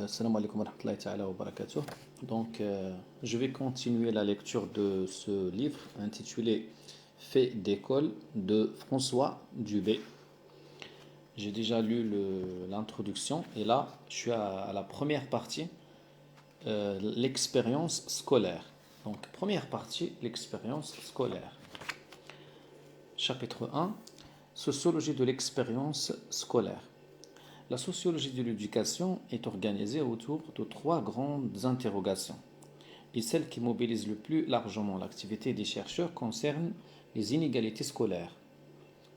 Salam alaikum wa rahmatullahi ta'ala wa barakatuh. Je vais continuer la lecture de ce livre intitulé Faits d'école de François Dubé. J'ai déjà lu l'introduction et là, je suis à la première partie, l'expérience scolaire. Donc, première partie, l'expérience scolaire. Chapitre 1, Sociologie de l'expérience scolaire. La sociologie de l'éducation est organisée autour de trois grandes interrogations. Et celle qui mobilise le plus largement l'activité des chercheurs concerne les inégalités scolaires.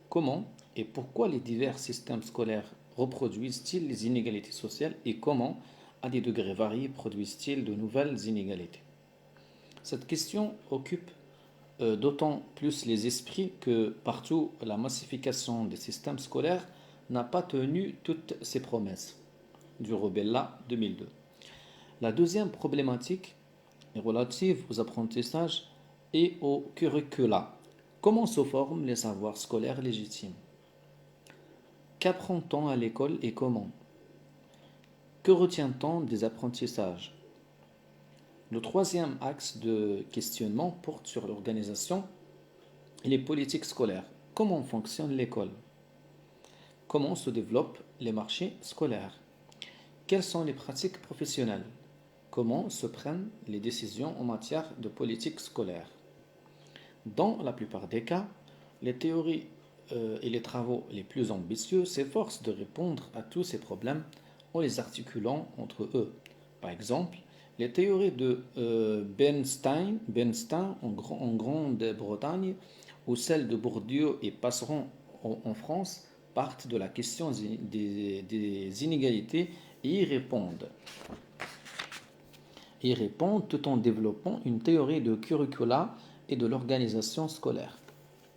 Comment et pourquoi les divers systèmes scolaires reproduisent-ils les inégalités sociales et comment, à des degrés variés, produisent-ils de nouvelles inégalités? Cette question occupe d'autant plus les esprits que partout la massification des systèmes scolaires n'a pas tenu toutes ses promesses, du Robella 2002. La deuxième problématique est relative aux apprentissages et au curricula. Comment se forment les savoirs scolaires légitimes? Qu'apprend-on à l'école et comment? Que retient-on des apprentissages? Le troisième axe de questionnement porte sur l'organisation et les politiques scolaires. Comment fonctionne l'école? Comment se développent les marchés scolaires? Quelles sont les pratiques professionnelles? Comment se prennent les décisions en matière de politique scolaire? Dans la plupart des cas, les théories et les travaux les plus ambitieux s'efforcent de répondre à tous ces problèmes en les articulant entre eux. Par exemple, les théories de Bernstein en Grande-Bretagne ou celles de Bourdieu et Passeron en France partent de la question des inégalités et y répondent tout en développant une théorie de curricula et de l'organisation scolaire.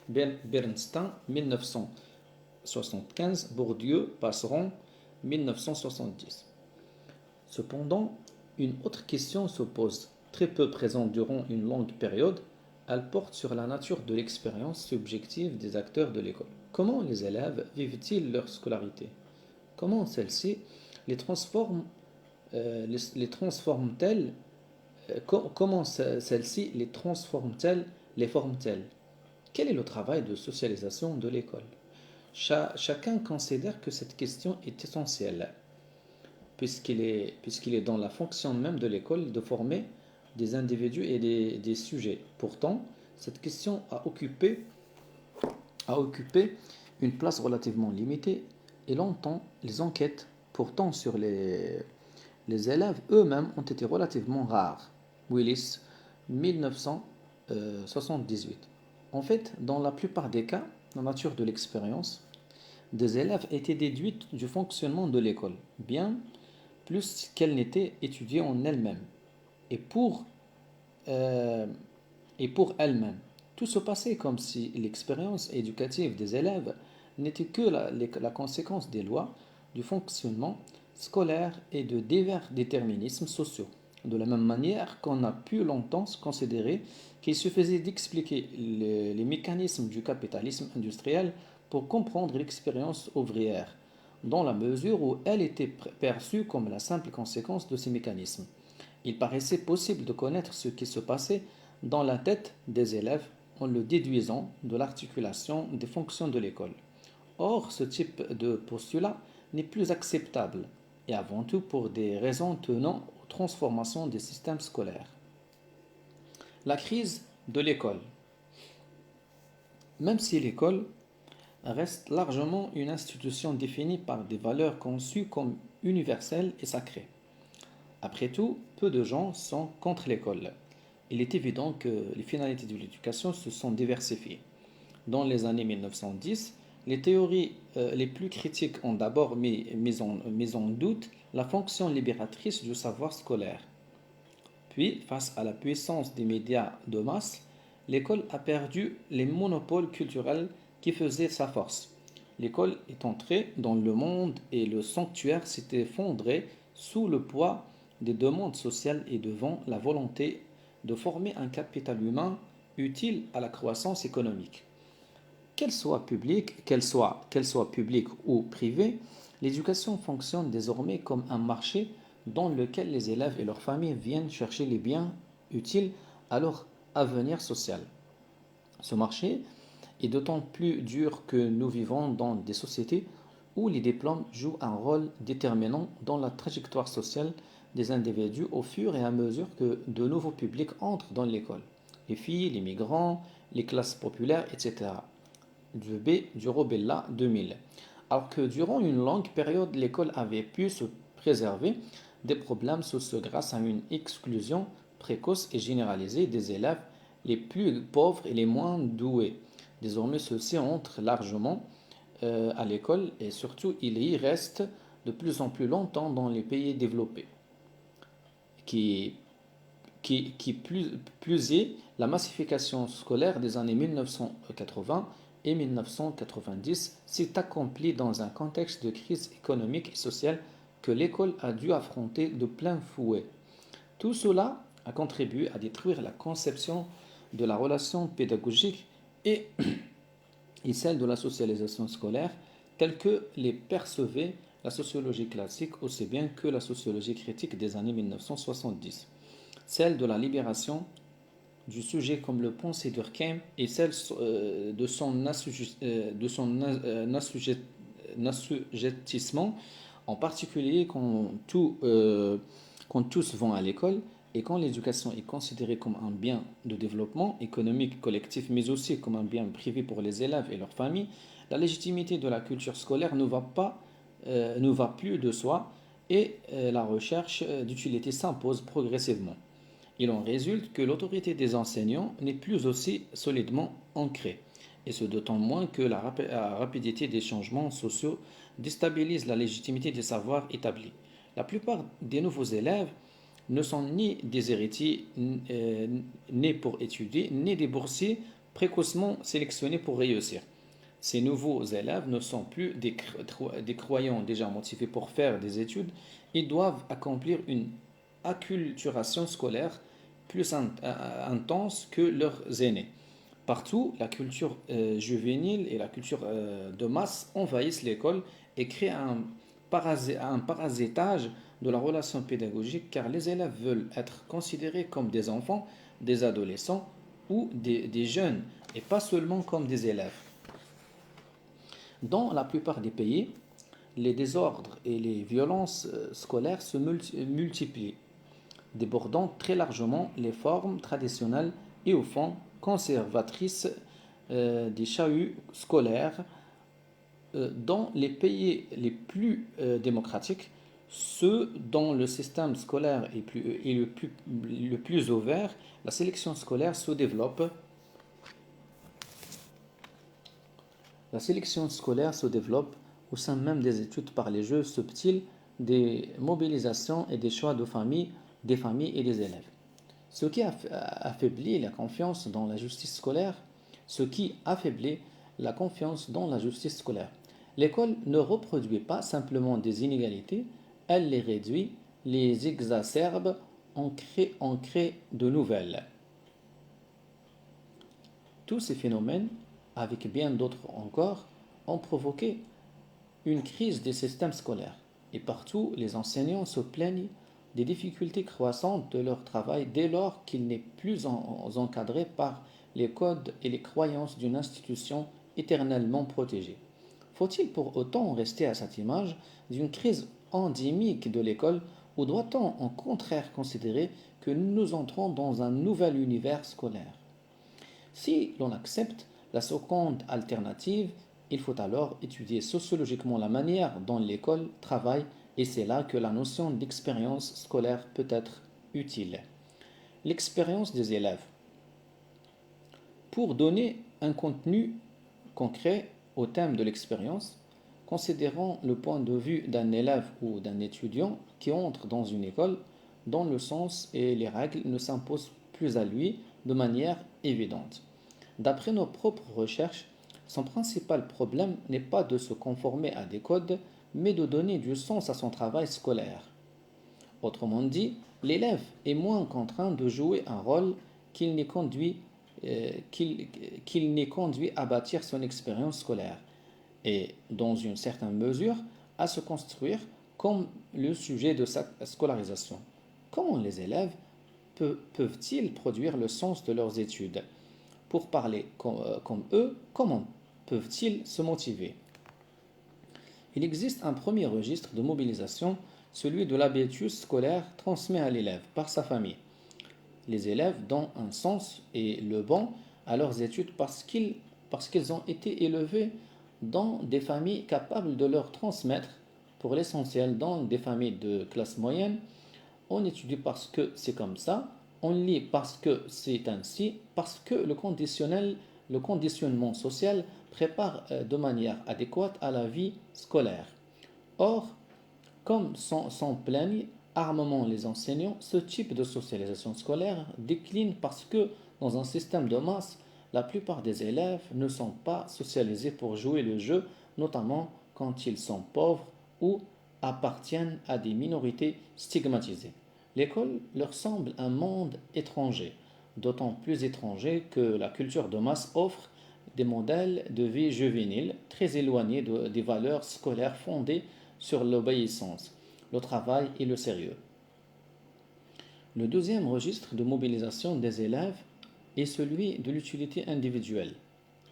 Bernstein, 1975, Bourdieu, Passeron, 1970. Cependant, une autre question se pose, très peu présente durant une longue période. Elle porte sur la nature de l'expérience subjective des acteurs de l'école. Comment les élèves vivent-ils leur scolarité? Comment celle-ci les transforme-t-elle Comment celle-ci les transforme-t-elle, les forme-t-elle? Quel est le travail de socialisation de l'école? Chacun considère que cette question est essentielle, puisqu'il est dans la fonction même de l'école de former des individus et des sujets. Pourtant, cette question a occupé une place relativement limitée et longtemps les enquêtes portant sur les élèves eux-mêmes ont été relativement rares. Willis, 1978. En fait, dans la plupart des cas, la nature de l'expérience des élèves était déduite du fonctionnement de l'école, bien plus qu'elle n'était étudiée en elle-même. Et pour elle-même. Tout se passait comme si l'expérience éducative des élèves n'était que la conséquence des lois, du fonctionnement scolaire et de divers déterminismes sociaux. De la même manière qu'on a pu longtemps considérer qu'il suffisait d'expliquer les mécanismes du capitalisme industriel pour comprendre l'expérience ouvrière, dans la mesure où elle était perçue comme la simple conséquence de ces mécanismes. Il paraissait possible de connaître ce qui se passait dans la tête des élèves en le déduisant de l'articulation des fonctions de l'école. Or, ce type de postulat n'est plus acceptable, et avant tout pour des raisons tenant aux transformations des systèmes scolaires. La crise de l'école. Même si l'école reste largement une institution définie par des valeurs conçues comme universelles et sacrées. Après tout, peu de gens sont contre l'école. Il est évident que les finalités de l'éducation se sont diversifiées. Dans les années 1910, les théories les plus critiques ont d'abord mis en doute la fonction libératrice du savoir scolaire. Puis, face à la puissance des médias de masse, l'école a perdu les monopoles culturels qui faisaient sa force. L'école est entrée dans le monde et le sanctuaire s'est effondré sous le poids des demandes sociales et devant la volonté de former un capital humain utile à la croissance économique. Qu'elle soit publique ou privée, l'éducation fonctionne désormais comme un marché dans lequel les élèves et leurs familles viennent chercher les biens utiles à leur avenir social. Ce marché est d'autant plus dur que nous vivons dans des sociétés où les diplômes jouent un rôle déterminant dans la trajectoire sociale des individus au fur et à mesure que de nouveaux publics entrent dans l'école. Les filles, les migrants, les classes populaires, etc. Du Robella 2000. Alors que durant une longue période, l'école avait pu se préserver des problèmes sociaux grâce à une exclusion précoce et généralisée des élèves les plus pauvres et les moins doués. Désormais, ceux-ci entrent largement à l'école et surtout, ils y restent de plus en plus longtemps dans les pays développés. Qui, plus est, la massification scolaire des années 1980 et 1990 s'est accomplie dans un contexte de crise économique et sociale que l'école a dû affronter de plein fouet. Tout cela a contribué à détruire la conception de la relation pédagogique et, et celle de la socialisation scolaire telle que les percevait la sociologie classique aussi bien que la sociologie critique des années 1970. Celle de la libération du sujet comme le pensait Durkheim et celle de son assujettissement, en particulier quand tous vont à l'école et quand l'éducation est considérée comme un bien de développement économique collectif, mais aussi comme un bien privé pour les élèves et leurs familles, la légitimité de la culture scolaire ne va plus de soi et la recherche d'utilité s'impose progressivement. Il en résulte que l'autorité des enseignants n'est plus aussi solidement ancrée, et ce d'autant moins que la rapidité des changements sociaux déstabilise la légitimité des savoirs établis. La plupart des nouveaux élèves ne sont ni des héritiers nés pour étudier, ni des boursiers précocement sélectionnés pour réussir. Ces nouveaux élèves ne sont plus des croyants déjà motivés pour faire des études, ils doivent accomplir une acculturation scolaire plus intense que leurs aînés. Partout, la culture juvénile et la culture de masse envahissent l'école et créent un parasitage de la relation pédagogique car les élèves veulent être considérés comme des enfants, des adolescents ou des jeunes et pas seulement comme des élèves. Dans la plupart des pays, les désordres et les violences scolaires se multiplient, débordant très largement les formes traditionnelles et au fond conservatrices des chahuts scolaires. Dans les pays les plus démocratiques, ceux dont le système scolaire est le plus ouvert, la sélection scolaire se développe. La sélection scolaire se développe au sein même des études par les jeux subtils des mobilisations et des choix des familles et des élèves. Ce qui affaiblit la confiance dans la justice scolaire, ce qui affaiblit la confiance dans la justice scolaire. L'école ne reproduit pas simplement des inégalités, elle les réduit, les exacerbe, en crée de nouvelles. Tous ces phénomènes, avec bien d'autres encore, ont provoqué une crise des systèmes scolaires. Et partout, les enseignants se plaignent des difficultés croissantes de leur travail dès lors qu'il n'est plus encadré par les codes et les croyances d'une institution éternellement protégée. Faut-il pour autant rester à cette image d'une crise endémique de l'école ou doit-on au contraire considérer que nous entrons dans un nouvel univers scolaire? Si l'on accepte la seconde alternative, il faut alors étudier sociologiquement la manière dont l'école travaille et c'est là que la notion d'expérience scolaire peut être utile. L'expérience des élèves. Pour donner un contenu concret au thème de l'expérience, considérons le point de vue d'un élève ou d'un étudiant qui entre dans une école dont le sens et les règles ne s'imposent plus à lui de manière évidente. D'après nos propres recherches, son principal problème n'est pas de se conformer à des codes, mais de donner du sens à son travail scolaire. Autrement dit, l'élève est moins contraint de jouer un rôle qu'il n'est conduit à bâtir son expérience scolaire et, dans une certaine mesure, à se construire comme le sujet de sa scolarisation. Comment les élèves peuvent-ils produire le sens de leurs études? Pour parler comme eux, comment peuvent-ils se motiver? Il existe un premier registre de mobilisation, celui de l'habitus scolaire transmis à l'élève par sa famille. Les élèves donnent un sens et le bon à leurs études parce qu'ils ont été élevés dans des familles capables de leur transmettre, pour l'essentiel dans des familles de classe moyenne. On étudie parce que c'est comme ça, on lit parce que c'est ainsi, parce que le conditionnement social prépare de manière adéquate à la vie scolaire. Or, comme s'en plaignent armement les enseignants, ce type de socialisation scolaire décline parce que, dans un système de masse, la plupart des élèves ne sont pas socialisés pour jouer le jeu, notamment quand ils sont pauvres ou appartiennent à des minorités stigmatisées. L'école leur semble un monde étranger, d'autant plus étranger que la culture de masse offre des modèles de vie juvéniles très éloignés des valeurs scolaires fondées sur l'obéissance, le travail et le sérieux. Le deuxième registre de mobilisation des élèves est celui de l'utilité individuelle.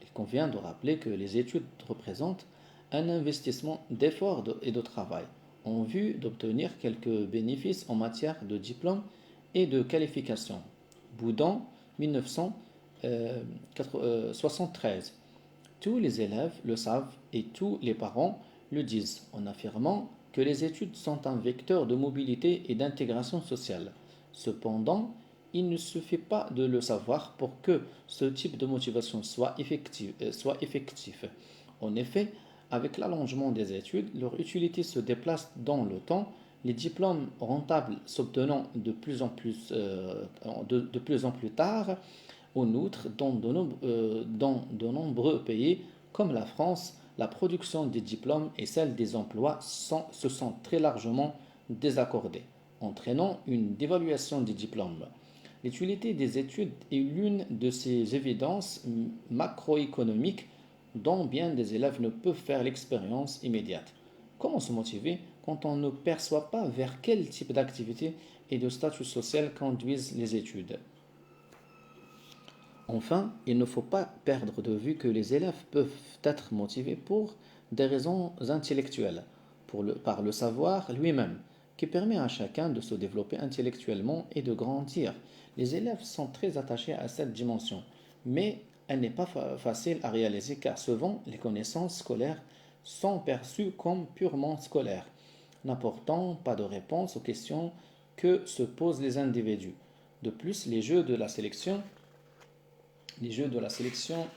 Il convient de rappeler que les études représentent un investissement d'effort et de travail en vue d'obtenir quelques bénéfices en matière de diplôme et de qualification. Boudon, 1973. Tous les élèves le savent et tous les parents le disent en affirmant que les études sont un vecteur de mobilité et d'intégration sociale. Cependant, il ne suffit pas de le savoir pour que ce type de motivation soit effectif. En effet, avec l'allongement des études, leur utilité se déplace dans le temps, les diplômes rentables s'obtenant de plus en plus tard. En outre, dans de nombreux pays comme la France, la production des diplômes et celle des emplois se sont très largement désaccordées, entraînant une dévaluation des diplômes. L'utilité des études est l'une de ces évidences macroéconomiques dont bien des élèves ne peuvent faire l'expérience immédiate. Comment se motiver quand on ne perçoit pas vers quel type d'activité et de statut social conduisent les études? Enfin, il ne faut pas perdre de vue que les élèves peuvent être motivés pour des raisons intellectuelles, par le savoir lui-même, qui permet à chacun de se développer intellectuellement et de grandir. Les élèves sont très attachés à cette dimension, mais elle n'est pas facile à réaliser car souvent les connaissances scolaires sont perçues comme purement scolaires, n'apportant pas de réponse aux questions que se posent les individus. De plus, les jeux de la sélection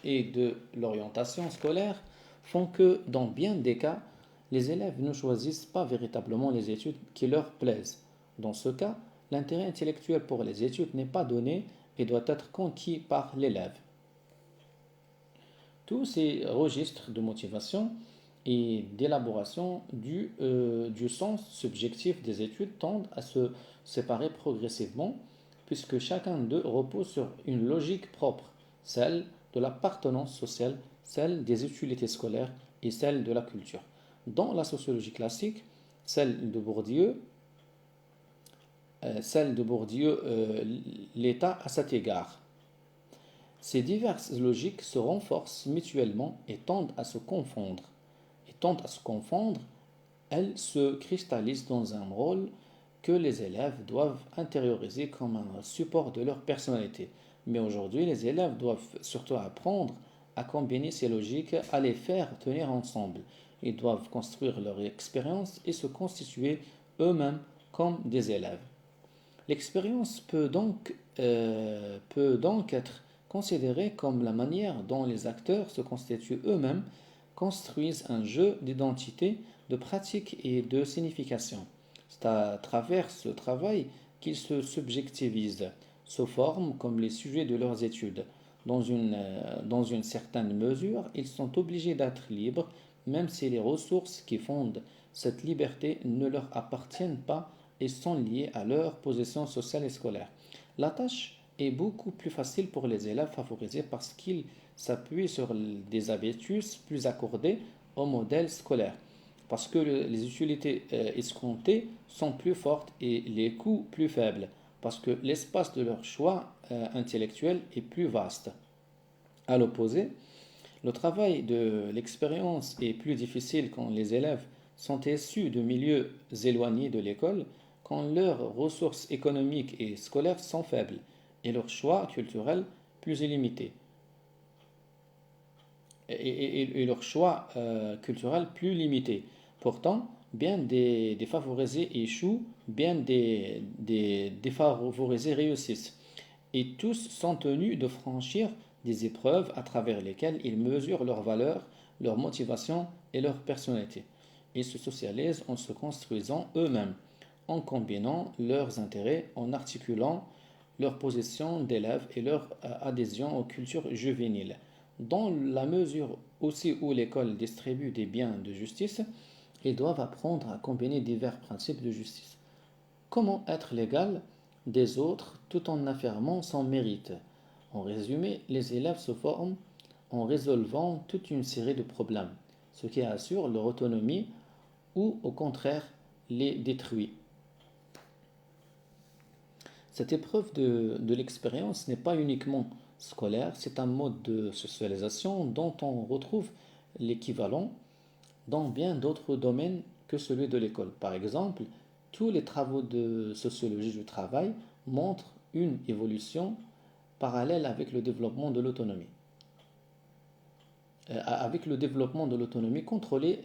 et de l'orientation scolaire font que, dans bien des cas, les élèves ne choisissent pas véritablement les études qui leur plaisent. Dans ce cas, l'intérêt intellectuel pour les études n'est pas donné et doit être conquis par l'élève. Tous ces registres de motivation et d'élaboration du sens subjectif des études tendent à se séparer progressivement puisque chacun d'eux repose sur une logique propre, celle de l'appartenance sociale, celle des utilités scolaires et celle de la culture. Dans la sociologie classique, celle de Bourdieu, l'État à cet égard. Ces diverses logiques se renforcent mutuellement et tendent à se confondre. Elles se cristallisent dans un rôle que les élèves doivent intérioriser comme un support de leur personnalité. Mais aujourd'hui, les élèves doivent surtout apprendre à combiner ces logiques, à les faire tenir ensemble. Ils doivent construire leur expérience et se constituer eux-mêmes comme des élèves. L'expérience peut donc être considérée comme la manière dont les acteurs se constituent eux-mêmes, construisent un jeu d'identité, de pratique et de signification. C'est à travers ce travail qu'ils se subjectivisent, se forment comme les sujets de leurs études. Dans une certaine mesure, ils sont obligés d'être libres, même si les ressources qui fondent cette liberté ne leur appartiennent pas et sont liées à leur position sociale et scolaire. La tâche est beaucoup plus facile pour les élèves favorisés parce qu'ils s'appuient sur des habitus plus accordés au modèle scolaire. parce que les utilités escomptées sont plus fortes et les coûts plus faibles, parce que l'espace de leur choix intellectuel est plus vaste. À l'opposé, le travail de l'expérience est plus difficile quand les élèves sont issus de milieux éloignés de l'école, quand leurs ressources économiques et scolaires sont faibles et leur choix culturel plus illimité. Et leur choix culturel plus limité. Pourtant, bien des défavorisés échouent, bien des défavorisés réussissent. Et tous sont tenus de franchir des épreuves à travers lesquelles ils mesurent leur valeur, leur motivation et leur personnalité. Ils se socialisent en se construisant eux-mêmes, en combinant leurs intérêts, en articulant leur position d'élève et leur adhésion aux cultures juvéniles. Dans la mesure aussi où l'école distribue des biens de justice, ils doivent apprendre à combiner divers principes de justice. Comment être l'égal des autres tout en affirmant son mérite? En résumé, les élèves se forment en résolvant toute une série de problèmes, ce qui assure leur autonomie ou au contraire les détruit. Cette épreuve de l'expérience n'est pas uniquement scolaire, c'est un mode de socialisation dont on retrouve l'équivalent dans bien d'autres domaines que celui de l'école. Par exemple, tous les travaux de sociologie du travail montrent une évolution parallèle avec le développement de l'autonomie. Avec le développement de l'autonomie contrôlée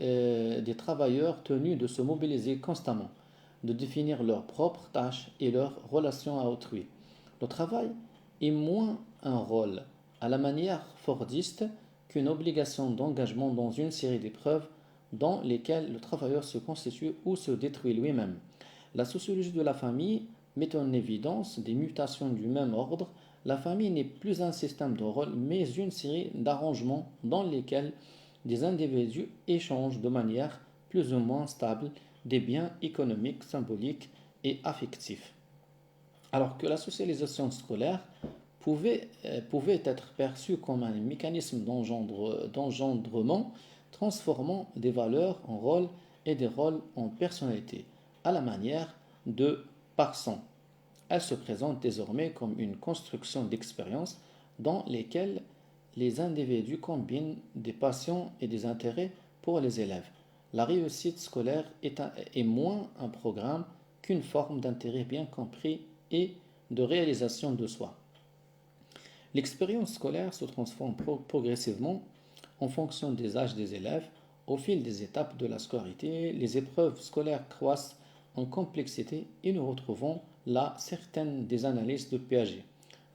des travailleurs tenus de se mobiliser constamment, de définir leurs propres tâches et leurs relations à autrui. Le travail est moins un rôle à la manière fordiste qu'une obligation d'engagement dans une série d'épreuves dans lesquelles le travailleur se constitue ou se détruit lui-même. La sociologie de la famille met en évidence des mutations du même ordre. La famille n'est plus un système de rôles, mais une série d'arrangements dans lesquels des individus échangent de manière plus ou moins stable des biens économiques, symboliques et affectifs. Alors que la socialisation scolaire pouvait être perçue comme un mécanisme d'engendrement, transformant des valeurs en rôles et des rôles en personnalités, à la manière de Parson. Elle se présente désormais comme une construction d'expériences dans lesquelles les individus combinent des passions et des intérêts pour les élèves. La réussite scolaire est moins un programme qu'une forme d'intérêt bien compris et de réalisation de soi. L'expérience scolaire se transforme progressivement en fonction des âges des élèves. Au fil des étapes de la scolarité, les épreuves scolaires croissent en complexité et nous retrouvons là certaines des analyses de Piaget.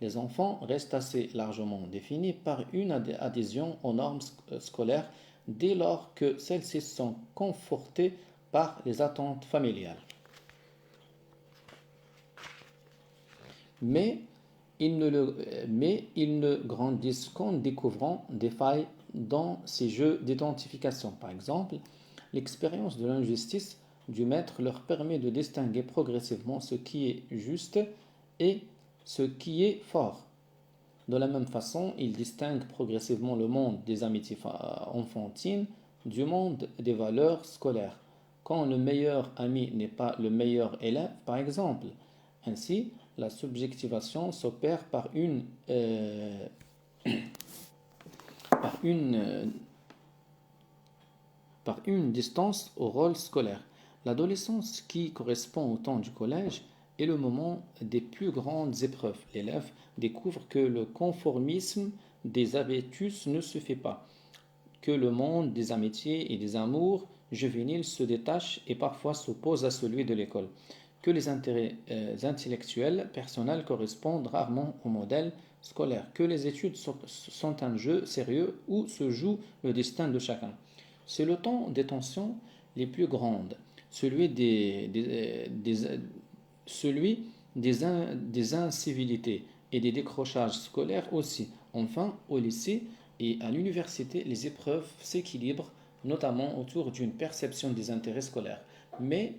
Les enfants restent assez largement définis par une adhésion aux normes scolaires dès lors que celles-ci sont confortées par les attentes familiales. Mais ils ne grandissent qu'en découvrant des failles dans ces jeux d'identification. Par exemple, l'expérience de l'injustice du maître leur permet de distinguer progressivement ce qui est juste et ce qui est fort. De la même façon, ils distinguent progressivement le monde des amitiés enfantines du monde des valeurs scolaires. Quand le meilleur ami n'est pas le meilleur élève, par exemple. Ainsi, la subjectivation s'opère par une distance au rôle scolaire. L'adolescence, qui correspond au temps du collège, est le moment des plus grandes épreuves. L'élève découvre que le conformisme des habitus ne suffit pas, que le monde des amitiés et des amours juvéniles se détache et parfois s'oppose à celui de l'école, que les intérêts intellectuels personnels correspondent rarement au modèle scolaire, que les études sont un jeu sérieux où se joue le destin de chacun. C'est le temps des tensions les plus grandes, celui des incivilités et des décrochages scolaires aussi. Enfin, au lycée et à l'université, les épreuves s'équilibrent, notamment autour d'une perception des intérêts scolaires. Mais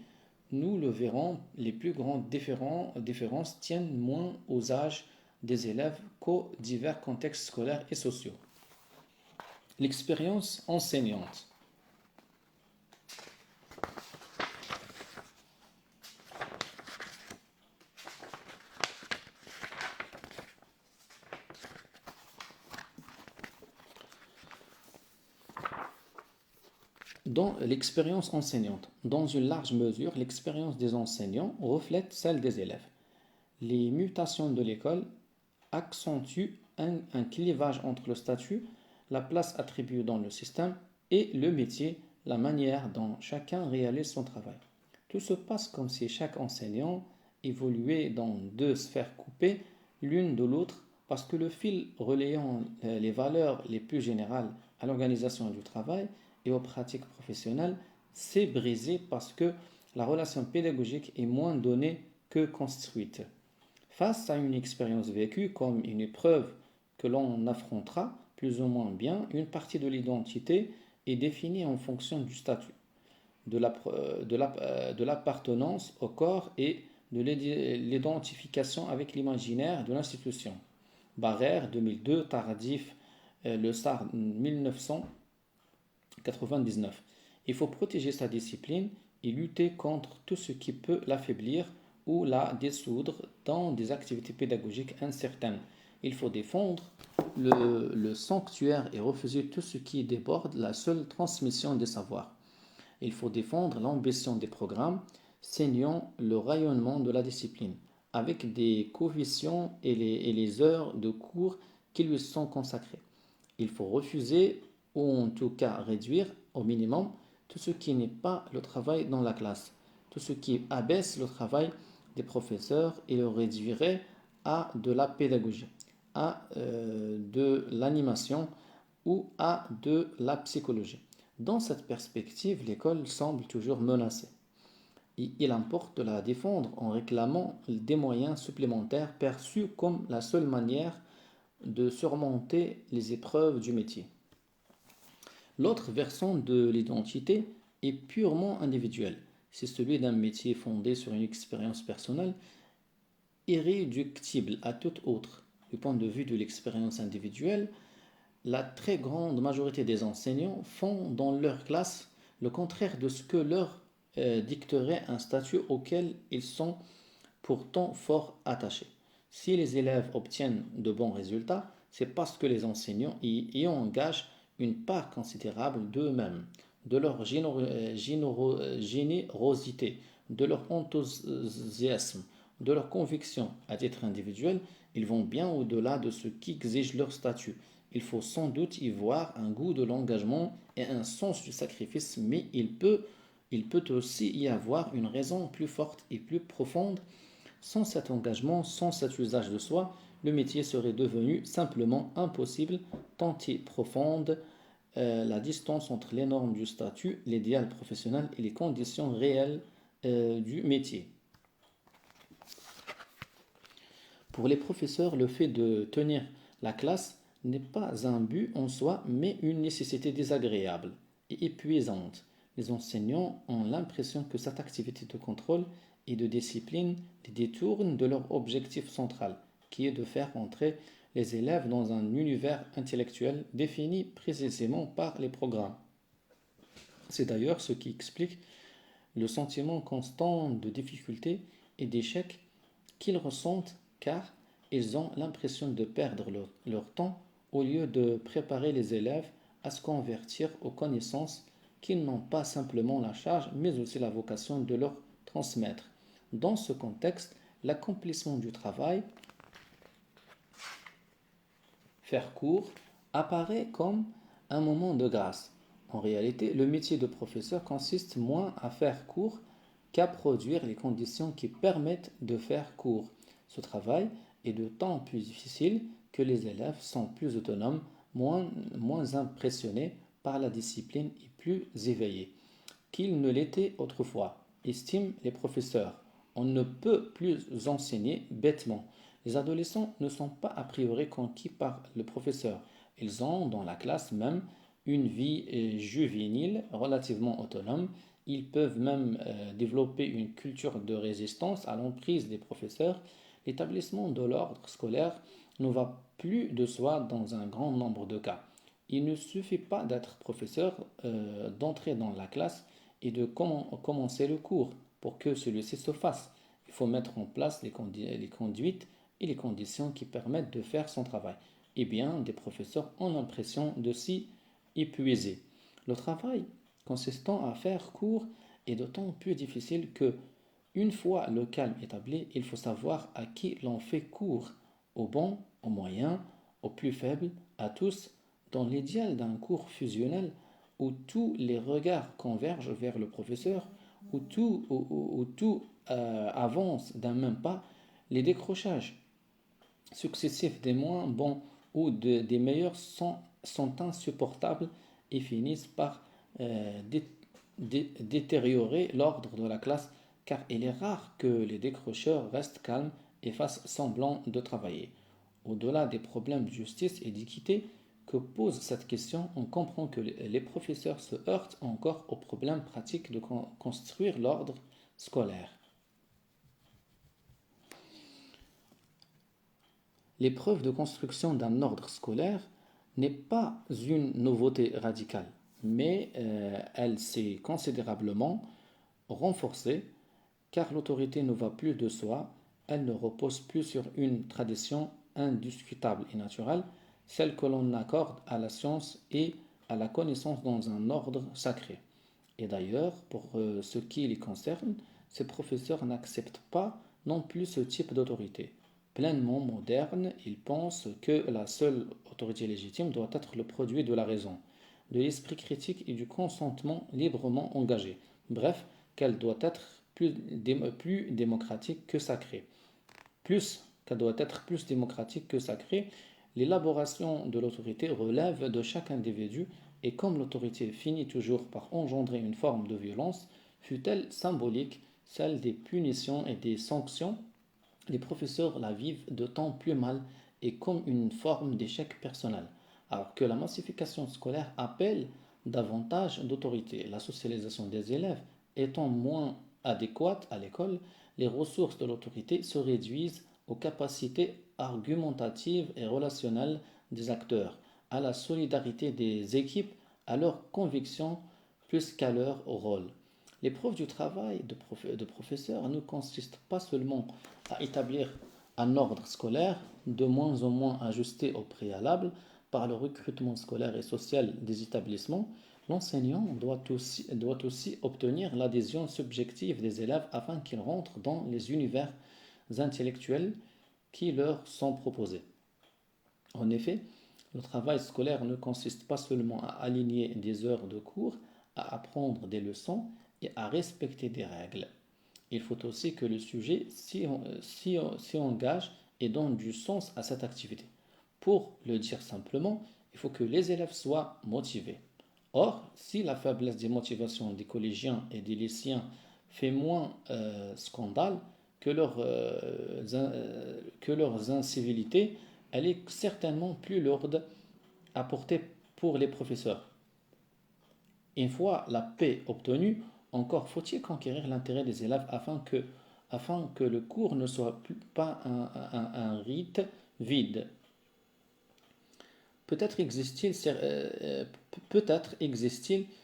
nous le verrons, les plus grandes différences tiennent moins aux âges des élèves qu'aux divers contextes scolaires et sociaux. L'expérience enseignante. Dans l'expérience enseignante, dans une large mesure, l'expérience des enseignants reflète celle des élèves. Les mutations de l'école accentuent un clivage entre le statut, la place attribuée dans le système, et le métier, la manière dont chacun réalise son travail. Tout se passe comme si chaque enseignant évoluait dans deux sphères coupées l'une de l'autre parce que le fil relayant les valeurs les plus générales à l'organisation du travail et aux pratiques professionnelles s'est brisé parce que la relation pédagogique est moins donnée que construite. Face à une expérience vécue comme une épreuve que l'on affrontera plus ou moins bien, une partie de l'identité est définie en fonction du statut, de l'appartenance au corps et de l'identification avec l'imaginaire de l'institution. Barrère, 2002, Tardif, Le Sar, 1999. Il faut protéger sa discipline et lutter contre tout ce qui peut l'affaiblir ou la dissoudre dans des activités pédagogiques incertaines. Il faut défendre le sanctuaire et refuser tout ce qui déborde la seule transmission des savoirs. Il faut défendre l'ambition des programmes, saignant le rayonnement de la discipline, avec des coefficients et les heures de cours qui lui sont consacrées. Il faut refuser, ou en tout cas réduire au minimum, tout ce qui n'est pas le travail dans la classe, tout ce qui abaisse le travail des professeurs et le réduirait à de la pédagogie, à de l'animation ou à de la psychologie. Dans cette perspective, l'école semble toujours menacée. Il importe de la défendre en réclamant des moyens supplémentaires perçus comme la seule manière de surmonter les épreuves du métier. L'autre versant de l'identité est purement individuel. C'est celui d'un métier fondé sur une expérience personnelle irréductible à toute autre. Du point de vue de l'expérience individuelle, la très grande majorité des enseignants font dans leur classe le contraire de ce que leur dicterait un statut auquel ils sont pourtant fort attachés. Si les élèves obtiennent de bons résultats, c'est parce que les enseignants y engagent une part considérable d'eux-mêmes, de leur générosité, de leur enthousiasme, de leur conviction. À titre individuel, ils vont bien au-delà de ce qu'exige leur statut. Il faut sans doute y voir un goût de l'engagement et un sens du sacrifice, mais il peut aussi y avoir une raison plus forte et plus profonde. Sans cet engagement, sans cet usage de soi, le métier serait devenu simplement impossible, tant est profonde la distance entre les normes du statut, l'idéal professionnel et les conditions réelles du métier. Pour les professeurs, le fait de tenir la classe n'est pas un but en soi, mais une nécessité désagréable et épuisante. Les enseignants ont l'impression que cette activité de contrôle et de discipline les détourne de leur objectif central, qui est de faire entrer les élèves dans un univers intellectuel défini précisément par les programmes. C'est d'ailleurs ce qui explique le sentiment constant de difficulté et d'échec qu'ils ressentent car ils ont l'impression de perdre leur temps au lieu de préparer les élèves à se convertir aux connaissances qu'ils n'ont pas simplement la charge mais aussi la vocation de leur transmettre. Dans ce contexte, l'accomplissement du travail, faire cours, apparaît comme un moment de grâce. En réalité, le métier de professeur consiste moins à faire cours qu'à produire les conditions qui permettent de faire cours. Ce travail est d'autant plus difficile que les élèves sont plus autonomes, moins impressionnés par la discipline et plus éveillés qu'ils ne l'étaient autrefois, estiment les professeurs. On ne peut plus enseigner bêtement. Les adolescents ne sont pas a priori conquis par le professeur. Ils ont, dans la classe même, une vie juvénile relativement autonome. Ils peuvent même développer une culture de résistance à l'emprise des professeurs. L'établissement de l'ordre scolaire ne va plus de soi dans un grand nombre de cas. Il ne suffit pas d'être professeur, d'entrer dans la classe et de commencer le cours pour que celui-ci se fasse. Il faut mettre en place les conduites et les conditions qui permettent de faire son travail. Eh bien, des professeurs ont l'impression de s'y épuiser. Le travail consistant à faire court est d'autant plus difficile que, une fois le calme établi, il faut savoir à qui l'on fait court, au bon, au moyen, au plus faible, à tous, dans l'idéal d'un cours fusionnel où tous les regards convergent vers le professeur, où tout avance d'un même pas, les décrochages successifs des moins bons des meilleurs sont insupportables et finissent par détériorer l'ordre de la classe, car il est rare que les décrocheurs restent calmes et fassent semblant de travailler. Au-delà des problèmes de justice et d'équité que pose cette question, on comprend que les professeurs se heurtent encore au problème pratique de construire l'ordre scolaire. L'épreuve de construction d'un ordre scolaire n'est pas une nouveauté radicale, mais elle s'est considérablement renforcée car l'autorité ne va plus de soi, elle ne repose plus sur une tradition indiscutable et naturelle, celle que l'on accorde à la science et à la connaissance dans un ordre sacré. Et d'ailleurs, pour ce qui les concerne, ces professeurs n'acceptent pas non plus ce type d'autorité. Pleinement moderne, ils pensent que la seule autorité légitime doit être le produit de la raison, de l'esprit critique et du consentement librement engagé. Bref, qu'elle doit être plus démocratique que sacrée. Qu'elle doit être plus démocratique que sacrée, l'élaboration de l'autorité relève de chaque individu et comme l'autorité finit toujours par engendrer une forme de violence, fût-elle symbolique, celle des punitions et des sanctions, les professeurs la vivent d'autant plus mal et comme une forme d'échec personnel, alors que la massification scolaire appelle davantage d'autorité. La socialisation des élèves étant moins adéquate à l'école, les ressources de l'autorité se réduisent aux capacités argumentatives et relationnelles des acteurs, à la solidarité des équipes, à leurs convictions plus qu'à leur rôle. L'épreuve du travail de professeur ne consiste pas seulement à établir un ordre scolaire de moins en moins ajusté au préalable par le recrutement scolaire et social des établissements. L'enseignant doit aussi obtenir l'adhésion subjective des élèves afin qu'ils rentrent dans les univers intellectuels qui leur sont proposés. En effet, le travail scolaire ne consiste pas seulement à aligner des heures de cours, à apprendre des leçons et à respecter des règles. Il faut aussi que le sujet s'y engage et donne du sens à cette activité. Pour le dire simplement, il faut que les élèves soient motivés. Or, si la faiblesse des motivations des collégiens et des lycéens fait moins scandale que leurs incivilités, elle est certainement plus lourde à porter pour les professeurs. Une fois la paix obtenue, encore faut-il conquérir l'intérêt des élèves afin que le cours ne soit pas un rite vide. Peut-être existe-t-il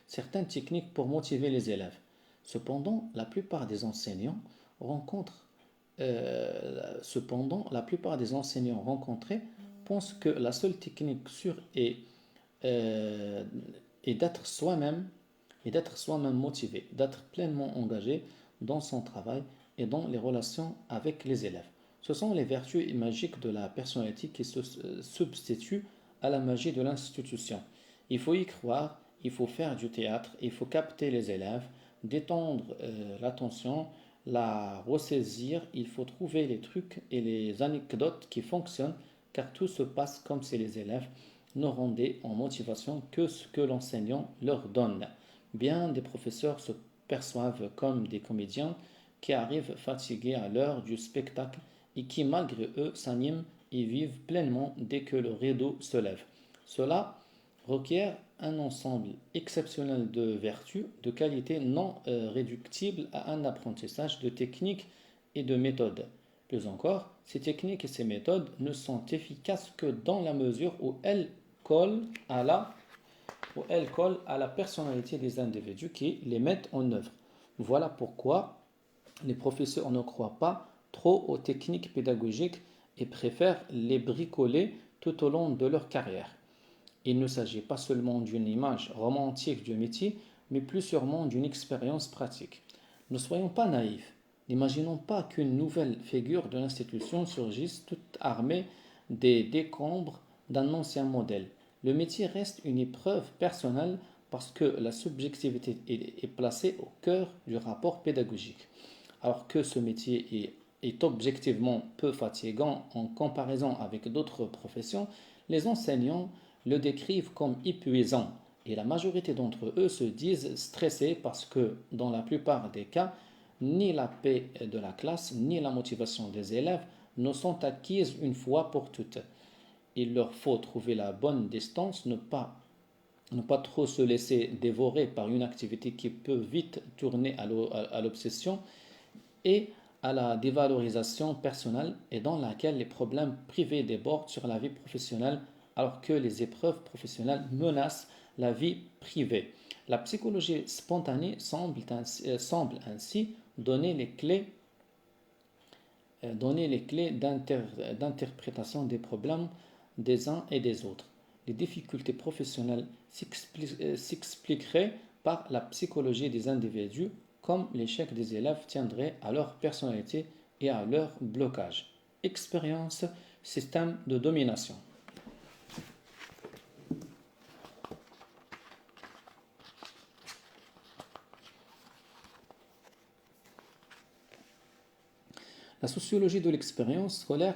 certaines techniques pour motiver les élèves. Cependant, la plupart des enseignants rencontrés pensent que la seule technique sûre euh, est d'être soi-même motivé, d'être pleinement engagé dans son travail et dans les relations avec les élèves. Ce sont les vertus magiques de la personnalité qui se substituent à la magie de l'institution. Il faut y croire, il faut faire du théâtre, il faut capter les élèves, détendre l'attention, la ressaisir, il faut trouver les trucs et les anecdotes qui fonctionnent, car tout se passe comme si les élèves ne rendaient en motivation que ce que l'enseignant leur donne. Bien des professeurs se perçoivent comme des comédiens qui arrivent fatigués à l'heure du spectacle et qui, malgré eux, s'animent et vivent pleinement dès que le rideau se lève. Cela requiert un ensemble exceptionnel de vertus, de qualités non réductibles à un apprentissage de techniques et de méthodes. Plus encore, ces techniques et ces méthodes ne sont efficaces que dans la mesure où collent à la, où elles collent à la personnalité des individus qui les mettent en œuvre. Voilà pourquoi les professeurs ne croient pas trop aux techniques pédagogiques et préfèrent les bricoler tout au long de leur carrière. Il ne s'agit pas seulement d'une image romantique du métier, mais plus sûrement d'une expérience pratique. Ne soyons pas naïfs. N'imaginons pas qu'une nouvelle figure de l'institution surgisse toute armée des décombres d'un ancien modèle. Le métier reste une épreuve personnelle parce que la subjectivité est placée au cœur du rapport pédagogique. Alors que ce métier est objectivement peu fatigant en comparaison avec d'autres professions, les enseignants le décrivent comme épuisant et la majorité d'entre eux se disent stressés parce que, dans la plupart des cas, ni la paix de la classe ni la motivation des élèves ne sont acquises une fois pour toutes. Il leur faut trouver la bonne distance, ne pas trop se laisser dévorer par une activité qui peut vite tourner à l'obsession et à la dévalorisation personnelle et dans laquelle les problèmes privés débordent sur la vie professionnelle alors que les épreuves professionnelles menacent la vie privée. La psychologie spontanée semble ainsi donner les clés d'interprétation des problèmes des uns et des autres. Les difficultés professionnelles s'expliqueraient par la psychologie des individus comme l'échec des élèves tiendrait à leur personnalité et à leur blocage. Expérience, système de domination. La sociologie de l'expérience scolaire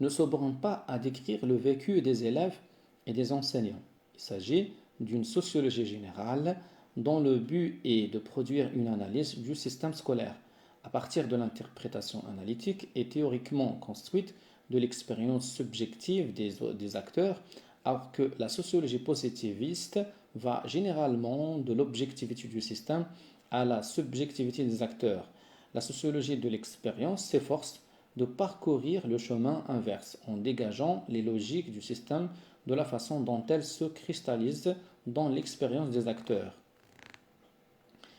ne se borne pas à décrire le vécu des élèves et des enseignants. Il s'agit d'une sociologie générale dont le but est de produire une analyse du système scolaire à partir de l'interprétation analytique et théoriquement construite de l'expérience subjective des acteurs, alors que la sociologie positiviste va généralement de l'objectivité du système à la subjectivité des acteurs. La sociologie de l'expérience s'efforce de parcourir le chemin inverse en dégageant les logiques du système de la façon dont elles se cristallisent dans l'expérience des acteurs.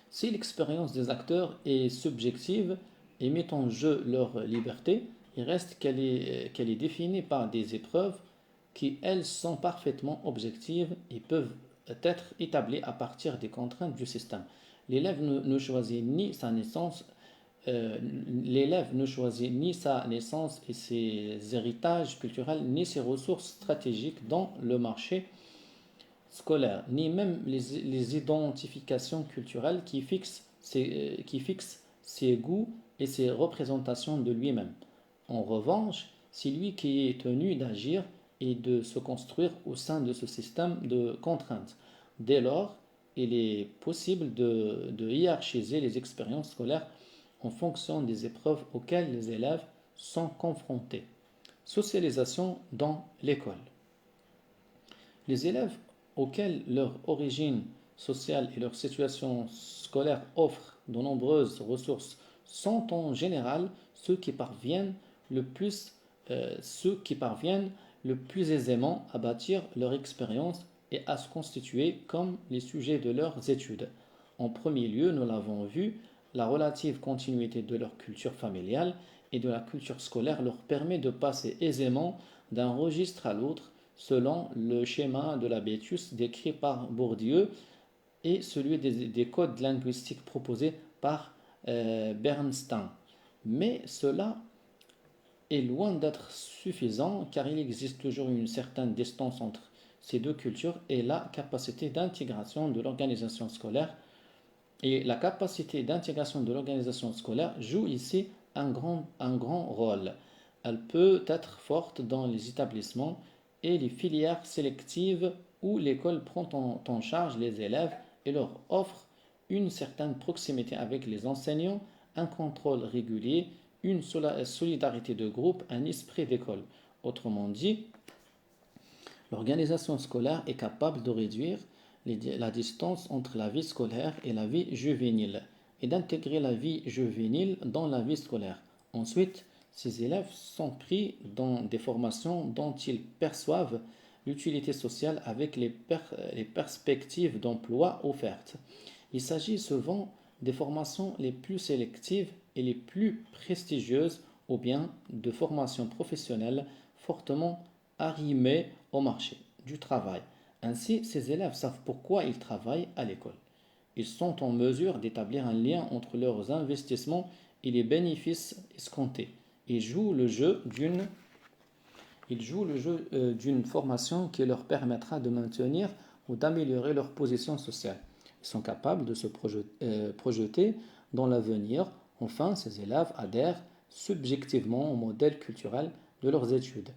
Si l'expérience des acteurs est subjective et met en jeu leur liberté, il reste qu'elle est définie par des épreuves qui, elles, sont parfaitement objectives et peuvent être établies à partir des contraintes du système. L'élève ne choisit ni sa naissance L'élève ne choisit ni sa naissance et ses héritages culturels, ni ses ressources stratégiques dans le marché scolaire, ni même les identifications culturelles qui fixent ses goûts et ses représentations de lui-même. En revanche, c'est lui qui est tenu d'agir et de se construire au sein de ce système de contraintes. Dès lors, il est possible de hiérarchiser les expériences scolaires en fonction des épreuves auxquelles les élèves sont confrontés. Socialisation dans l'école. Les élèves auxquels leur origine sociale et leur situation scolaire offrent de nombreuses ressources sont en général ceux qui parviennent le plus aisément à bâtir leur expérience et à se constituer comme les sujets de leurs études. En premier lieu, nous l'avons vu, la relative continuité de leur culture familiale et de la culture scolaire leur permet de passer aisément d'un registre à l'autre selon le schéma de l'habitus décrit par Bourdieu et celui des codes linguistiques proposés par Bernstein. Mais cela est loin d'être suffisant car il existe toujours une certaine distance entre ces deux cultures et la capacité d'intégration de l'organisation scolaire. Et la capacité d'intégration de l'organisation scolaire joue ici un grand rôle. Elle peut être forte dans les établissements et les filières sélectives où l'école prend en charge les élèves et leur offre une certaine proximité avec les enseignants, un contrôle régulier, une solidarité de groupe, un esprit d'école. Autrement dit, l'organisation scolaire est capable de réduire la distance entre la vie scolaire et la vie juvénile et d'intégrer la vie juvénile dans la vie scolaire. Ensuite, ces élèves sont pris dans des formations dont ils perçoivent l'utilité sociale avec les perspectives d'emploi offertes. Il s'agit souvent des formations les plus sélectives et les plus prestigieuses ou bien de formations professionnelles fortement arrimées au marché du travail. Ainsi, ces élèves savent pourquoi ils travaillent à l'école. Ils sont en mesure d'établir un lien entre leurs investissements et les bénéfices escomptés. Ils jouent le jeu d'une d'une formation qui leur permettra de maintenir ou d'améliorer leur position sociale. Ils sont capables de se projeter dans l'avenir. Enfin, ces élèves adhèrent subjectivement au modèle culturel de leurs études.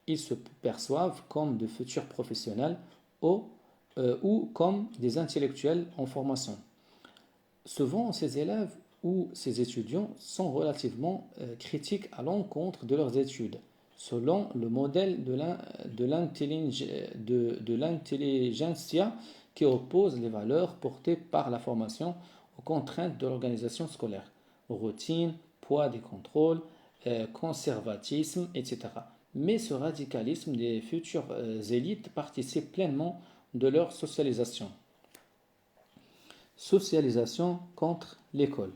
Ils se perçoivent comme de futurs professionnels ou comme des intellectuels en formation. Souvent, ces élèves ou ces étudiants sont relativement critiques à l'encontre de leurs études, selon le modèle de l'intelligentsia qui oppose les valeurs portées par la formation aux contraintes de l'organisation scolaire, routine, poids des contrôles, conservatisme, etc. Mais ce radicalisme des futures élites participe pleinement de leur socialisation. Socialisation contre l'école.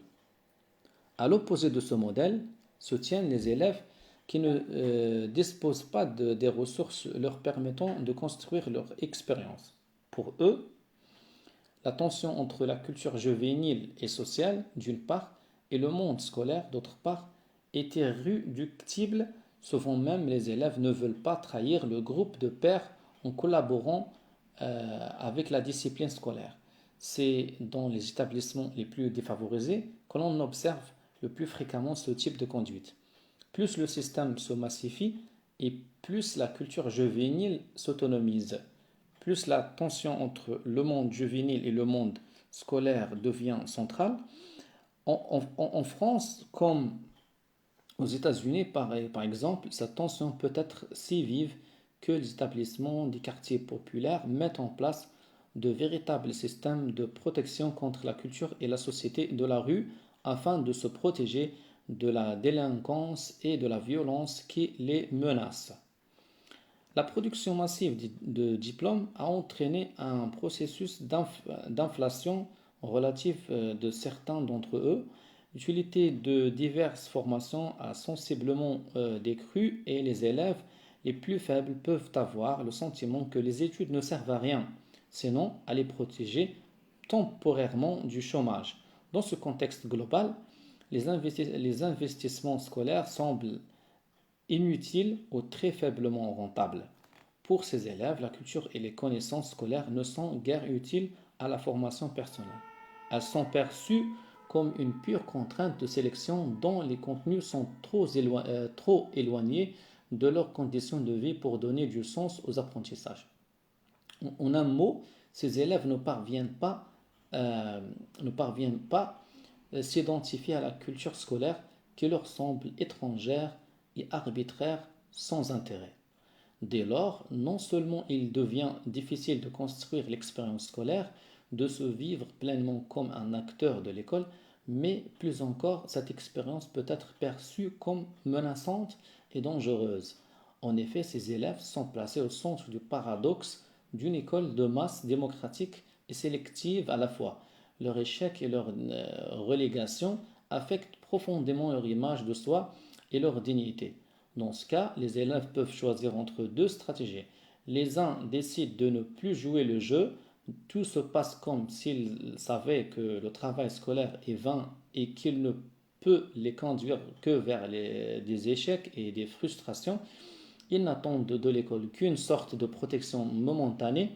À l'opposé de ce modèle se tiennent les élèves qui ne disposent pas des ressources leur permettant de construire leur expérience. Pour eux, la tension entre la culture juvénile et sociale, d'une part, et le monde scolaire, d'autre part, est irréductible. Souvent même, les élèves ne veulent pas trahir le groupe de pairs en collaborant avec la discipline scolaire. C'est dans les établissements les plus défavorisés que l'on observe le plus fréquemment ce type de conduite. Plus le système se massifie et plus la culture juvénile s'autonomise, plus la tension entre le monde juvénile et le monde scolaire devient centrale. En France, comme aux États-Unis, par exemple, cette tension peut être si vive que les établissements des quartiers populaires mettent en place de véritables systèmes de protection contre la culture et la société de la rue afin de se protéger de la délinquance et de la violence qui les menacent. La production massive de diplômes a entraîné un processus d'inflation relative de certains d'entre eux. L'utilité de diverses formations a sensiblement décru et les élèves les plus faibles peuvent avoir le sentiment que les études ne servent à rien, sinon à les protéger temporairement du chômage. Dans ce contexte global, les investissements scolaires semblent inutiles ou très faiblement rentables. Pour ces élèves, la culture et les connaissances scolaires ne sont guère utiles à la formation personnelle. Elles sont perçues comme une pure contrainte de sélection dont les contenus sont trop éloignés de leurs conditions de vie pour donner du sens aux apprentissages. En un mot, ces élèves ne parviennent pas à s'identifier à la culture scolaire qui leur semble étrangère et arbitraire sans intérêt. Dès lors, non seulement il devient difficile de construire l'expérience scolaire, de se vivre pleinement comme un acteur de l'école, mais plus encore, cette expérience peut être perçue comme menaçante et dangereuse. En effet, ces élèves sont placés au centre du paradoxe d'une école de masse démocratique et sélective à la fois. Leur échec et leur relégation affectent profondément leur image de soi et leur dignité. Dans ce cas, les élèves peuvent choisir entre deux stratégies. Les uns décident de ne plus jouer le jeu, tout se passe comme s'ils savaient que le travail scolaire est vain et qu'il ne peut les conduire que vers des échecs et des frustrations. Ils n'attendent de l'école qu'une sorte de protection momentanée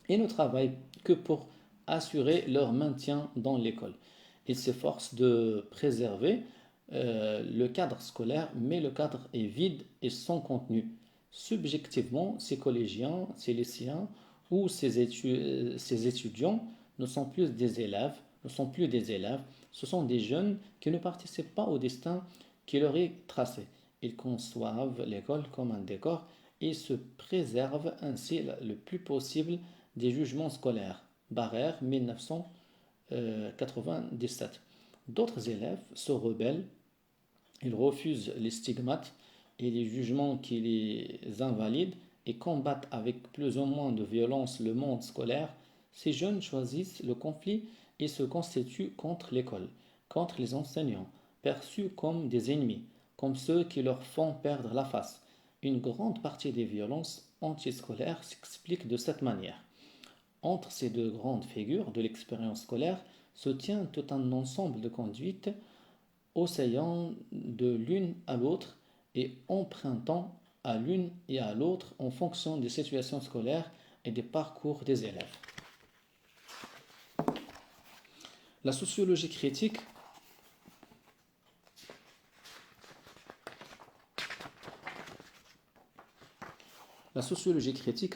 et ne travaillent que pour assurer leur maintien dans l'école. Ils s'efforcent de préserver le cadre scolaire, mais le cadre est vide et sans contenu. Subjectivement, ces collégiens, ces lycéens ou ces étudiants ne sont plus des élèves, ce sont des jeunes qui ne participent pas au destin qui leur est tracé. Ils conçoivent l'école comme un décor et se préservent ainsi le plus possible des jugements scolaires. Barère, 1997. D'autres élèves se rebellent, ils refusent les stigmates et les jugements qui les invalident et combattent avec plus ou moins de violence le monde scolaire. Ces jeunes choisissent le conflit et se constituent contre l'école, contre les enseignants, perçus comme des ennemis, comme ceux qui leur font perdre la face. Une grande partie des violences antiscolaires s'explique de cette manière. Entre ces deux grandes figures de l'expérience scolaire se tient tout un ensemble de conduites oscillant de l'une à l'autre et empruntant à l'une et à l'autre en fonction des situations scolaires et des parcours des élèves. La sociologie critique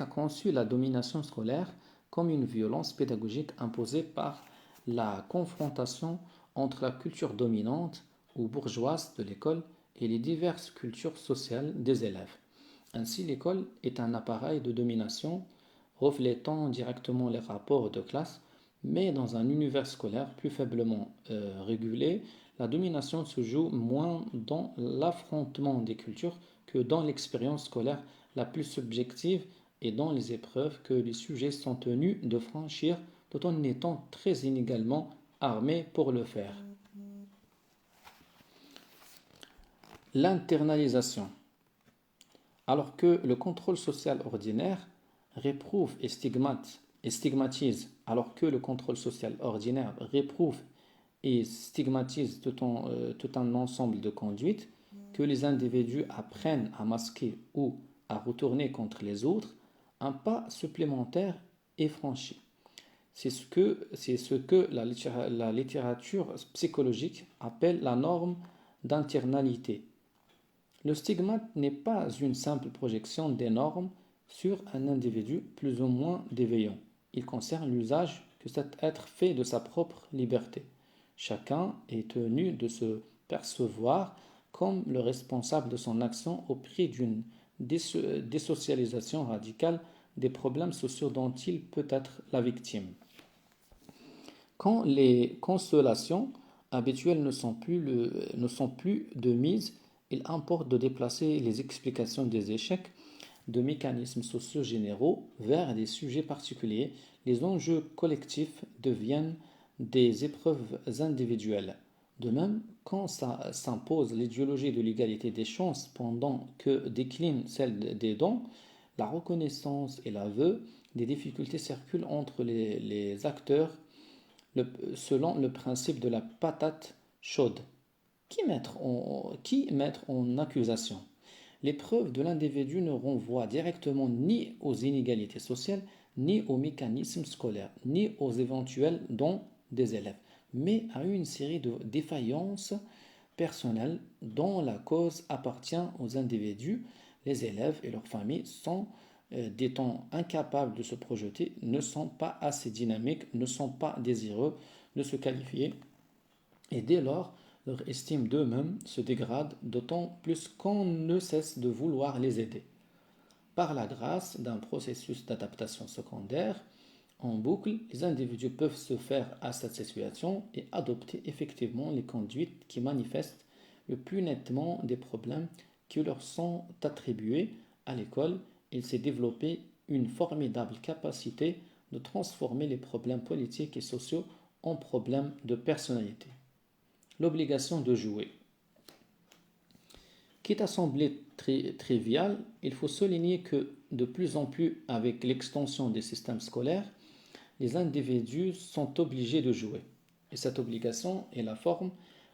a conçu la domination scolaire comme une violence pédagogique imposée par la confrontation entre la culture dominante ou bourgeoise de l'école et les diverses cultures sociales des élèves. Ainsi, l'école est un appareil de domination reflétant directement les rapports de classe, mais dans un univers scolaire plus faiblement régulé, la domination se joue moins dans l'affrontement des cultures que dans l'expérience scolaire la plus subjective et dans les épreuves que les sujets sont tenus de franchir tout en étant très inégalement armés pour le faire. L'internalisation. Alors que le contrôle social ordinaire réprouve et stigmatise, tout un ensemble de conduites que les individus apprennent à masquer ou à retourner contre les autres, un pas supplémentaire est franchi. C'est ce que la littérature psychologique appelle la norme d'internalité. Le stigmate n'est pas une simple projection des normes sur un individu plus ou moins déviant. Il concerne l'usage que cet être fait de sa propre liberté. Chacun est tenu de se percevoir comme le responsable de son action au prix d'une désocialisation radicale des problèmes sociaux dont il peut être la victime. Quand les consolations habituelles ne sont plus de mise, il importe de déplacer les explications des échecs de mécanismes sociaux généraux vers des sujets particuliers. Les enjeux collectifs deviennent des épreuves individuelles. De même, quand s'impose l'idéologie de l'égalité des chances pendant que décline celle des dons, la reconnaissance et l'aveu des difficultés circulent entre les acteurs selon le principe de la patate chaude. Qui mettre en accusation? Les preuves de l'individu ne renvoient directement ni aux inégalités sociales, ni aux mécanismes scolaires, ni aux éventuels dons des élèves, mais à une série de défaillances personnelles dont la cause appartient aux individus. Les élèves et leurs familles sont d'étant incapables de se projeter, ne sont pas assez dynamiques, ne sont pas désireux de se qualifier, et dès lors, leur estime d'eux-mêmes se dégrade, d'autant plus qu'on ne cesse de vouloir les aider. Par la grâce d'un processus d'adaptation secondaire, en boucle, les individus peuvent se faire à cette situation et adopter effectivement les conduites qui manifestent le plus nettement des problèmes qui leur sont attribués. À l'école, il s'est développé une formidable capacité de transformer les problèmes politiques et sociaux en problèmes de personnalité. L'obligation de jouer. Quitte à sembler trivial, il faut souligner que de plus en plus, avec l'extension des systèmes scolaires, les individus sont obligés de jouer. Et cette obligation est la forme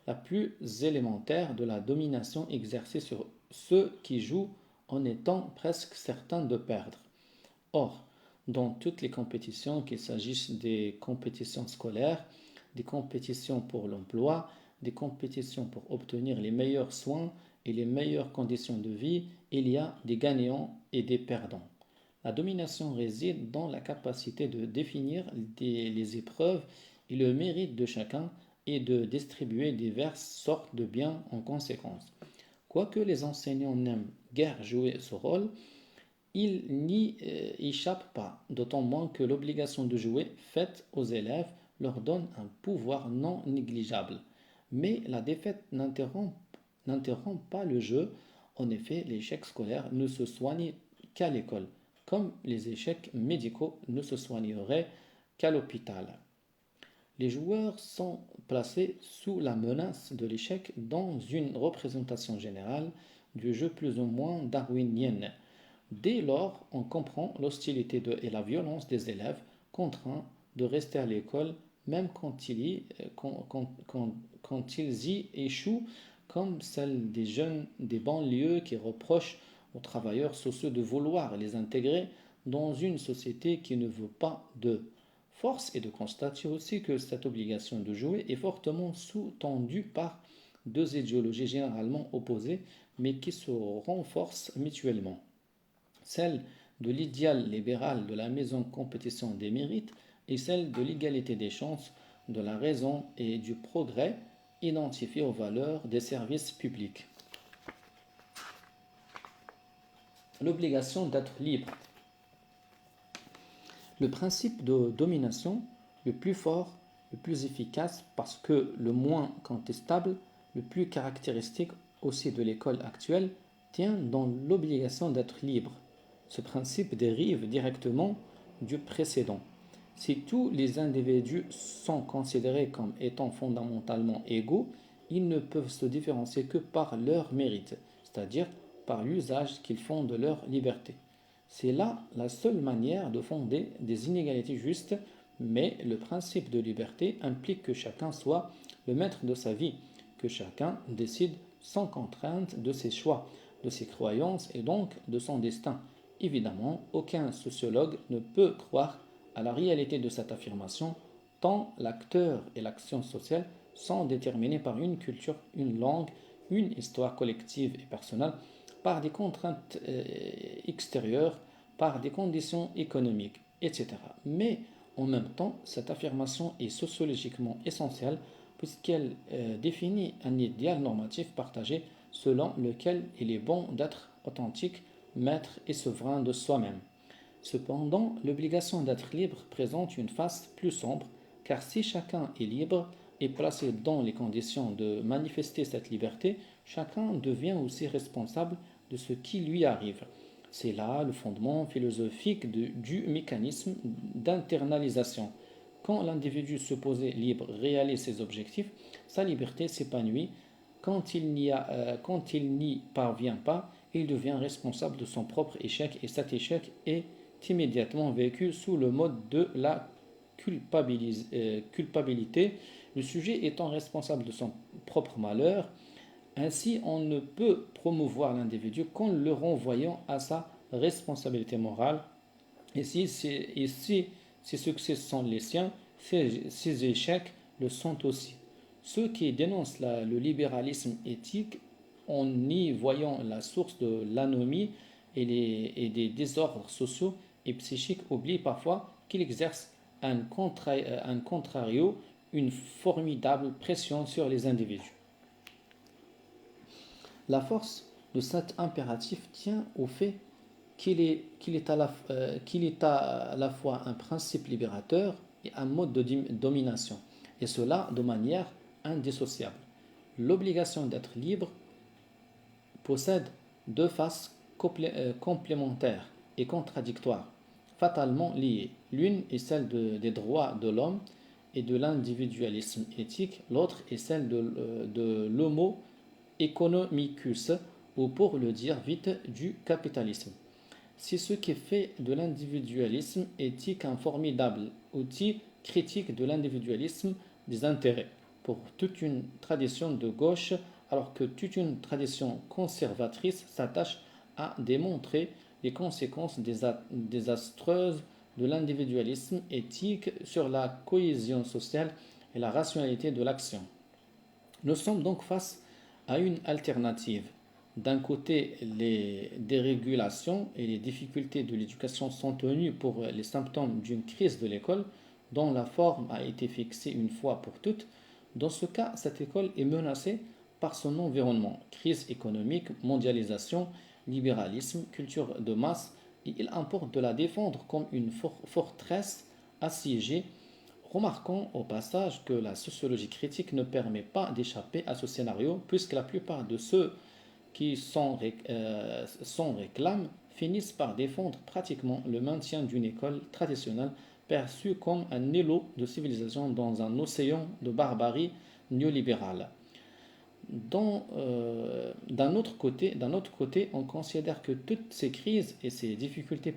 la plus élémentaire de la domination exercée sur ceux qui jouent en étant presque certains de perdre. Or, dans toutes les compétitions, qu'il s'agisse des compétitions scolaires, des compétitions pour l'emploi, des compétitions pour obtenir les meilleurs soins et les meilleures conditions de vie, il y a des gagnants et des perdants. La domination réside dans la capacité de définir les épreuves et le mérite de chacun et de distribuer diverses sortes de biens en conséquence. Quoique les enseignants n'aiment guère jouer ce rôle, ils n'y échappent pas, d'autant moins que l'obligation de jouer faite aux élèves leur donne un pouvoir non négligeable. Mais la défaite n'interrompt pas le jeu. En effet, l'échec scolaire ne se soigne qu'à l'école, comme les échecs médicaux ne se soigneraient qu'à l'hôpital. Les joueurs sont placés sous la menace de l'échec dans une représentation générale du jeu plus ou moins darwinienne. Dès lors, on comprend l'hostilité et la violence des élèves contraints de rester à l'école, même quand ils y échouent, comme celle des jeunes des banlieues qui reprochent aux travailleurs sociaux de vouloir les intégrer dans une société qui ne veut pas d'eux. Force est de constater aussi que cette obligation de jouer est fortement sous-tendue par deux idéologies généralement opposées, mais qui se renforcent mutuellement. Celle de l'idéal libéral de la maison compétition des mérites et celle de l'égalité des chances, de la raison et du progrès identifiée aux valeurs des services publics. L'obligation d'être libre. Le principe de domination, le plus fort, le plus efficace, parce que le moins contestable, le plus caractéristique aussi de l'école actuelle, tient dans l'obligation d'être libre. Ce principe dérive directement du précédent. Si tous les individus sont considérés comme étant fondamentalement égaux, ils ne peuvent se différencier que par leur mérite, c'est-à-dire par l'usage qu'ils font de leur liberté. C'est là la seule manière de fonder des inégalités justes, mais le principe de liberté implique que chacun soit le maître de sa vie, que chacun décide sans contrainte de ses choix, de ses croyances et donc de son destin. Évidemment, aucun sociologue ne peut croire à la réalité de cette affirmation, tant l'acteur et l'action sociale sont déterminés par une culture, une langue, une histoire collective et personnelle, par des contraintes extérieures, par des conditions économiques, etc. Mais en même temps, cette affirmation est sociologiquement essentielle puisqu'elle définit un idéal normatif partagé selon lequel il est bon d'être authentique, maître et souverain de soi-même. Cependant, l'obligation d'être libre présente une face plus sombre, car si chacun est libre et placé dans les conditions de manifester cette liberté, chacun devient aussi responsable de ce qui lui arrive. C'est là le fondement philosophique du mécanisme d'internalisation. Quand l'individu supposé libre réalise ses objectifs, sa liberté s'épanouit. Quand il n'y parvient pas, il devient responsable de son propre échec et cet échec est immédiatement vécu sous le mode de la culpabilité, le sujet étant responsable de son propre malheur. Ainsi, on ne peut promouvoir l'individu qu'en le renvoyant à sa responsabilité morale. Et si ses succès sont les siens, ses échecs le sont aussi. Ceux qui dénoncent le libéralisme éthique, en y voyant la source de l'anomie et des désordres sociaux et psychiques, oublient parfois qu'il exerce un contrario, une formidable pression sur les individus. La force de cet impératif tient au fait qu'il est à la fois un principe libérateur et un mode de domination, et cela de manière indissociable. L'obligation d'être libre possède deux faces complémentaires et contradictoires, fatalement liées. L'une est celle des droits de l'homme et de l'individualisme éthique, l'autre est celle de l'homo economicus, ou pour le dire vite, du capitalisme. C'est ce qui fait de l'individualisme éthique un formidable outil critique de l'individualisme des intérêts pour toute une tradition de gauche, alors que toute une tradition conservatrice s'attache à démontrer les conséquences désastreuses de l'individualisme éthique sur la cohésion sociale et la rationalité de l'action. Nous sommes donc face à une alternative. D'un côté, les dérégulations et les difficultés de l'éducation sont tenues pour les symptômes d'une crise de l'école dont la forme a été fixée une fois pour toutes. Dans ce cas, cette école est menacée par son environnement, crise économique, mondialisation, libéralisme, culture de masse, et il importe de la défendre comme une forteresse assiégée. Remarquons au passage que la sociologie critique ne permet pas d'échapper à ce scénario, puisque la plupart de ceux qui s'en réclament finissent par défendre pratiquement le maintien d'une école traditionnelle perçue comme un îlot de civilisation dans un océan de barbarie néolibérale. D'un autre côté, on considère que toutes ces crises et ces difficultés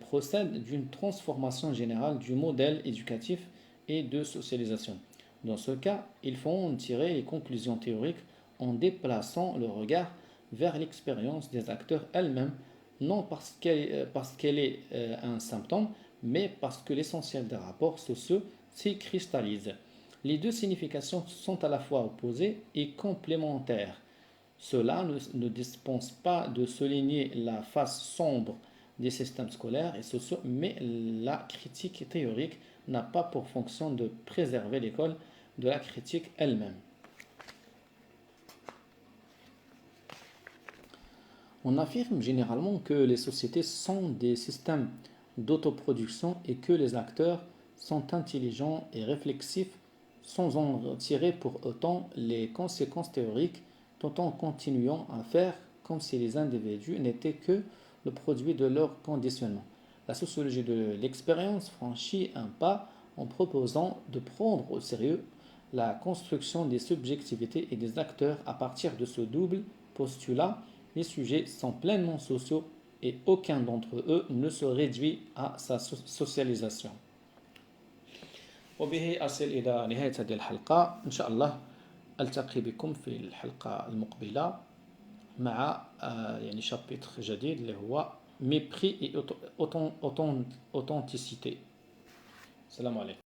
procède d'une transformation générale du modèle éducatif et de socialisation. Dans ce cas, il faut en tirer les conclusions théoriques en déplaçant le regard vers l'expérience des acteurs elles-mêmes, non parce qu'elle est un symptôme, mais parce que l'essentiel des rapports sociaux s'y cristallise. Les deux significations sont à la fois opposées et complémentaires. Cela ne dispense pas de souligner la face sombre des systèmes scolaires et sociaux, mais la critique théorique n'a pas pour fonction de préserver l'école de la critique elle-même. On affirme généralement que les sociétés sont des systèmes d'autoproduction et que les acteurs sont intelligents et réflexifs sans en tirer pour autant les conséquences théoriques tout en continuant à faire comme si les individus n'étaient que le produit de leur conditionnement. La sociologie de l'expérience franchit un pas en proposant de prendre au sérieux la construction des subjectivités et des acteurs à partir de ce double postulat. Les sujets sont pleinement sociaux et aucun d'entre eux ne se réduit à sa socialisation. وبه أصل إلى نهاية هذه الحلقة إن شاء الله. ألتقي بكم في الحلقة المقبلة مع يعني شابتر جديد اللي هو mépris et authenticité. السلام عليكم.